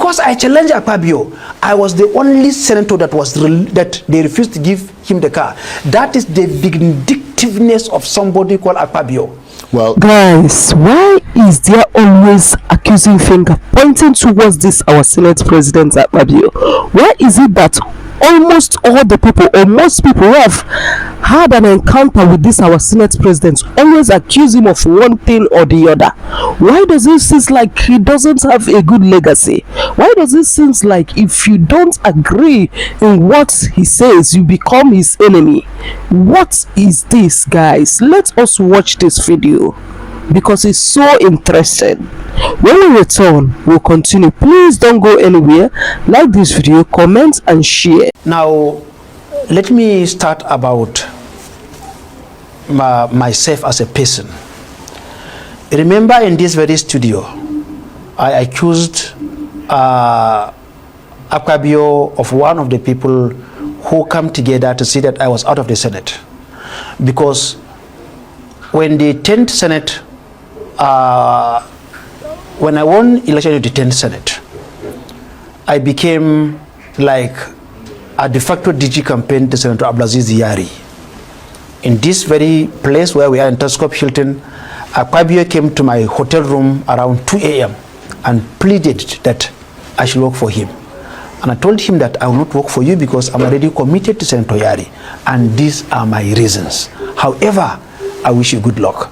Because I challenged Akpabio, I was the only senator that they refused to give him the car. That is the vindictiveness of somebody called Akpabio. Well, guys, why is there always accusing finger pointing towards this our Senate President Akpabio? Why is it that almost all the people or most people who have had an encounter with this our Senate President always accuse him of one thing or the other? Why does it seem like he doesn't have a good legacy? Why does it seem like if you don't agree in what he says, you become his enemy? What is this, guys? Let us watch this video because it's so interesting. When we return, we'll continue. Please don't go anywhere. Like this video, comment and share. Now, let me start about myself as a person. Remember, in this very studio, I accused Akpabio of one of the people who come together to see that I was out of the Senate. Because when the 10th Senate, when I won election to the 10th Senate, I became like a de facto DG campaign to Senator Abdulaziz Yari. In this very place where we are in Telescope Hilton, Akpabio came to my hotel room around 2 a.m. and pleaded that I should work for him. And I told him that I will not work for you because I'm already committed to Senator Yari. And these are my reasons. However, I wish you good luck.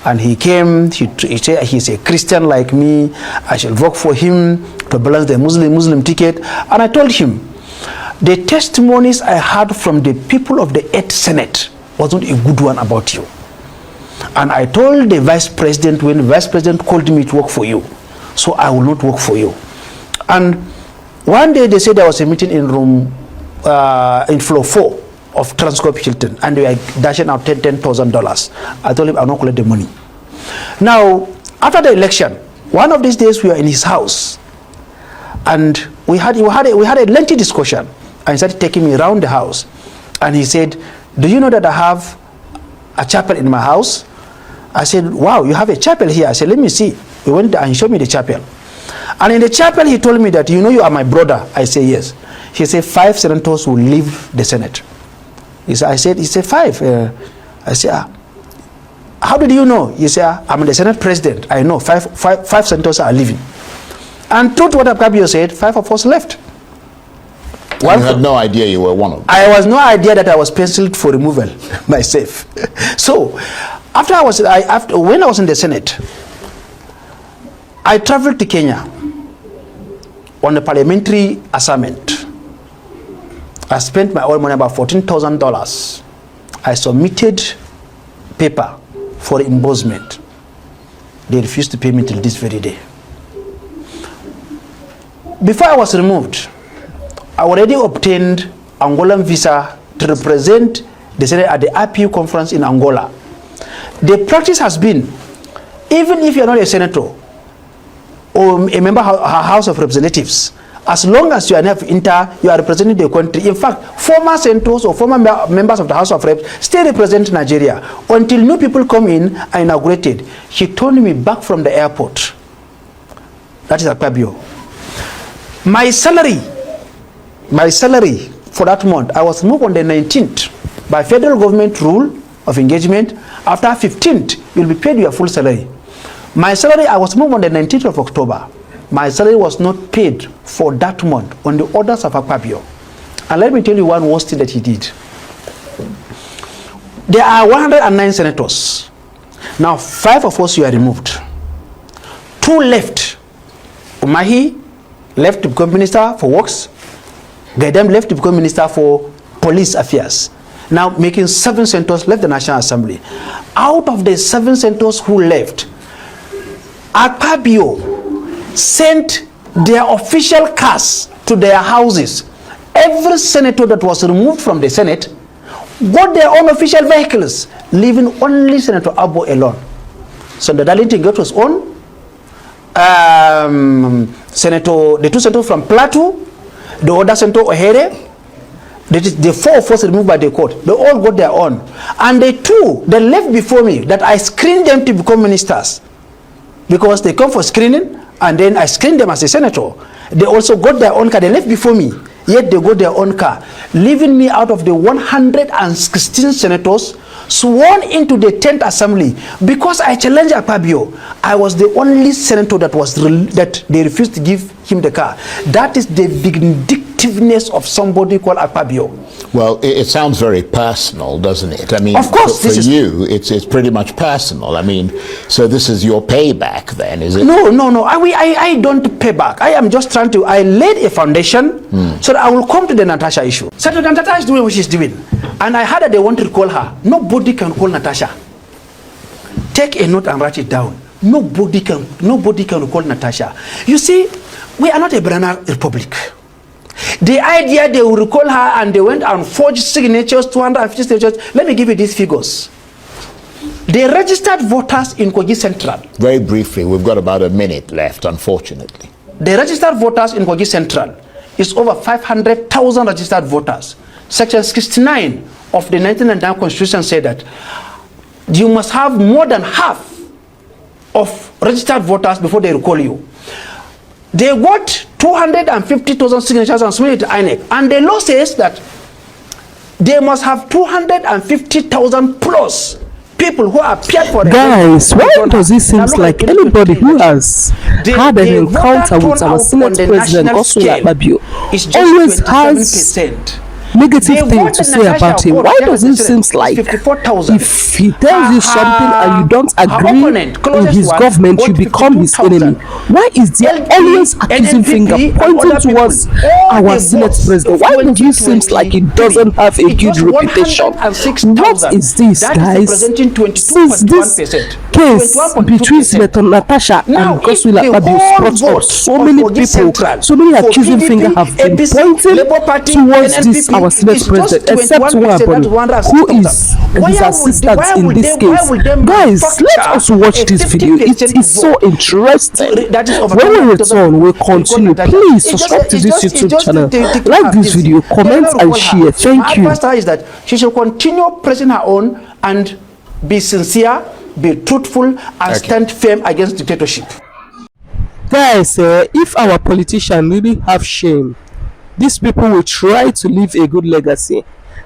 And he came, he said he's a Christian like me, I shall work for him to balance the Muslim ticket. And I told him, the testimonies I heard from the people of the 8th Senate wasn't a good one about you. And I told the Vice President when the Vice President called me to work for you, so I will not work for you. And one day they said there was a meeting in room, in floor 4 of Transcorp Hilton, and they were dashing out $10,000. I told him I'll not collect the money. Now, after the election, one of these days we were in his house, and we had a lengthy discussion. And he started taking me around the house, and he said, "Do you know that I have a chapel in my house?" I said, "Wow, you have a chapel here." I said, "Let me see." We went there and he showed me the chapel. And in the chapel, he told me that, "You know, you are my brother." I say, "Yes." He said, 5 senators will leave the Senate. He said 5. I said, "How did you know?" He said, "I'm the Senate President. I know 5 senators are leaving." And true to what Akpabio said, 5 of us left. You had no idea you were one of them. I was no idea that I was penciled for removal myself. So, when I was in the Senate, I traveled to Kenya on a parliamentary assignment. I spent my own money, about $14,000. I submitted paper for reimbursement. They refused to pay me till this very day. Before I was removed, I already obtained Angolan visa to represent the Senate at the IPU conference in Angola. The practice has been, even if you are not a senator or a member of House of Representatives, as long as you are you are representing the country. In fact, former senators or former members of the House of Reps still represent Nigeria until new people come in and inaugurated. He told me back from the airport. That is Akpabio. My salary for that month, I was moved on the 19th by federal government rule of engagement. After 15th, you'll be paid your full salary. My salary, I was moved on the 19th of October. My salary was not paid for that month on the orders of Akpabio. And let me tell you one worst thing that he did. There are 109 senators. Now 5 of us were removed. 2 left. Umahi left to become Minister for Works. Gaidam left to become Minister for Police Affairs. Now making 7 senators left the National Assembly. Out of the 7 senators who left, Akpabio sent their official cars to their houses. Every senator that was removed from the Senate got their own official vehicles, leaving only Senator Abo alone. So the Darlington got his own. The 2 senators from Plateau, the other senator Ohere, the 4 of us removed by the court, they all got their own. And the 2 that left before me, that I screened them to become ministers, because they come for screening, and then I screened them as a senator. They also got their own car. They left before me, yet they got their own car, leaving me out of the 116 senators sworn into the 10th assembly. Because I challenged Akpabio, I was the only senator that they refused to give him the car. That is the vindictiveness of somebody called Akpabio. Well, it sounds very personal, doesn't it? I mean, of course, for you, it's pretty much personal. I mean, so this is your payback then, is it? No. I don't pay back. I am just trying to, I laid a foundation so that I will come to the Natasha issue. So Natasha is doing what she's doing. And I heard that they wanted to call her. Nobody can call Natasha. Take a note and write it down. Nobody can call Natasha. You see, we are not a banana republic. The idea they will recall her and they went and forged signatures, 250 signatures. Let me give you these figures. The registered voters in Kogi Central. Very briefly, we've got about a minute left, unfortunately. The registered voters in Kogi Central is over 500,000 registered voters. Section 69 of the 1999 Constitution said that you must have more than half of registered voters before they recall you. They got 250,000 signatures and submitted to INEC, and the law says that they must have 250,000 plus people who appeared for the guys. Why does it seem like anybody who has had an encounter with our Senate President Godswill Akpabio always has negative thing to say about him? Why does it seem like if he tells you something and you don't agree in his government, you become his enemy? Why is there always accusing finger pointing towards our Senate President? Why does it seem like he doesn't have a good reputation? What is this, guys? Since this case between Senator Natasha and Godswill Akpabio brought up, so many people, so many accusing finger have been pointing towards this our Senate President, except one who is his assistant in this case. Guys, let us watch this video. It is so interesting. When we return, we'll continue. Please subscribe to this YouTube channel, like this video, comment and share. Thank you. My advice is that she should continue pressing her own and be sincere, be truthful, and stand firm against dictatorship. Guys, if our politicians really have shame, these people will try to leave a good legacy,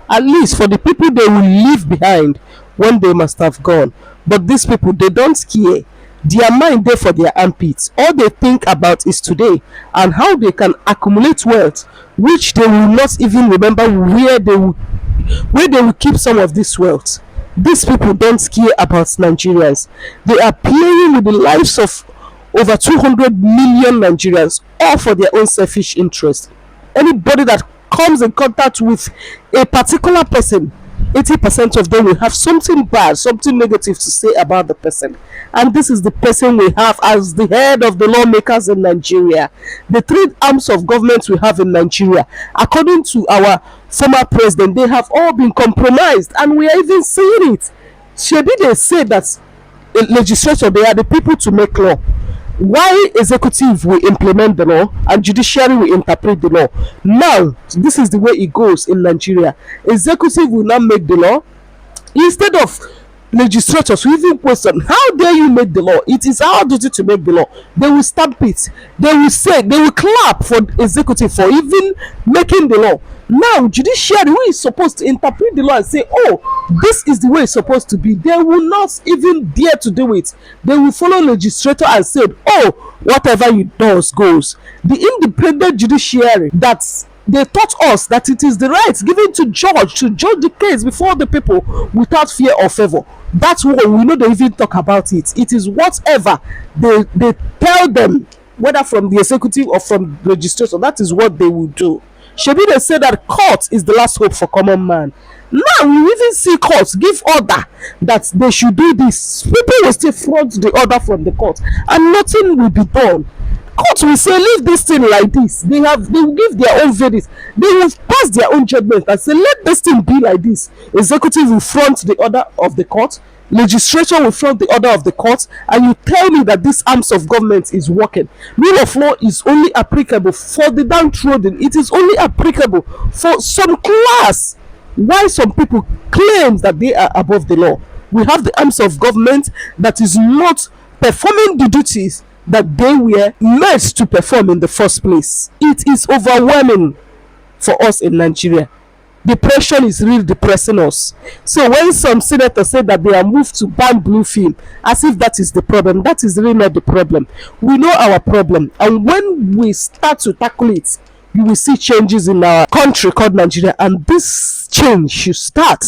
at least for the people they will leave behind when they must have gone. But these people, they don't care. Their mind there for their armpits. All they think about is today and how they can accumulate wealth, which they will not even remember where they will keep some of this wealth. These people don't care about Nigerians. They are playing with the lives of over 200 million Nigerians, all for their own selfish interest. Anybody that comes in contact with a particular person, 80% of them will have something bad, something negative to say about the person. And this is the person we have as the head of the lawmakers in Nigeria. The three arms of government we have in Nigeria, according to our former president, they have all been compromised, and we are even seeing it. Shebi, they say that legislature, they are the people to make law. Why executive will implement the law and judiciary will interpret the law? Now, this is the way it goes in Nigeria. Executive will not make the law. Instead of legislators who even question, how dare you make the law? It is our duty to make the law. They will stamp it. They will say, they will clap for executive for even making the law. Now, judiciary, who is supposed to interpret the law and say, oh, this is the way it's supposed to be, they will not even dare to do it. They will follow legislator and say, oh, whatever you does goes. The independent judiciary that they taught us that it is the right given to judge the case before the people without fear or favor. That's what we know. They even talk about it. It is whatever they tell them, whether from the executive or from the legislature, that is what they will do. Shebi, they say that court is the last hope for common man. Now we even see courts give order that they should do this. People will still front the order from the court and nothing will be done. Court will say, leave this thing like this. They will give their own verdict. They will pass their own judgment and say, let this thing be like this. Executive will front the order of the court. Legislature will front the order of the court, and you tell me that this arms of government is working. Rule of law is only applicable for the downtrodden. It is only applicable for some class. Why some people claim that they are above the law? We have the arms of government that is not performing the duties that they were meant to perform in the first place. It is overwhelming for us in Nigeria. Depression is really depressing us. So when some senators say that they are moved to ban blue film, as if that is the problem, that is really not the problem. We know our problem, and when we start to tackle it, you will see changes in our country called Nigeria. And this change should start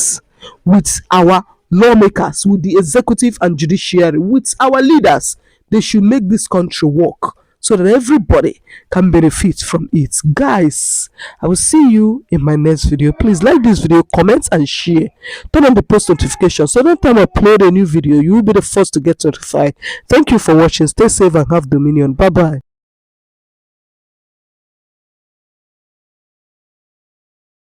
with our lawmakers, with the executive and judiciary, with our leaders. They should make this country work so that everybody can benefit from it. Guys, I will see you in my next video. Please like this video, comment and share. Turn on the post notification so that time I upload a new video, you will be the first to get notified. Thank you for watching. Stay safe and have dominion. Bye bye.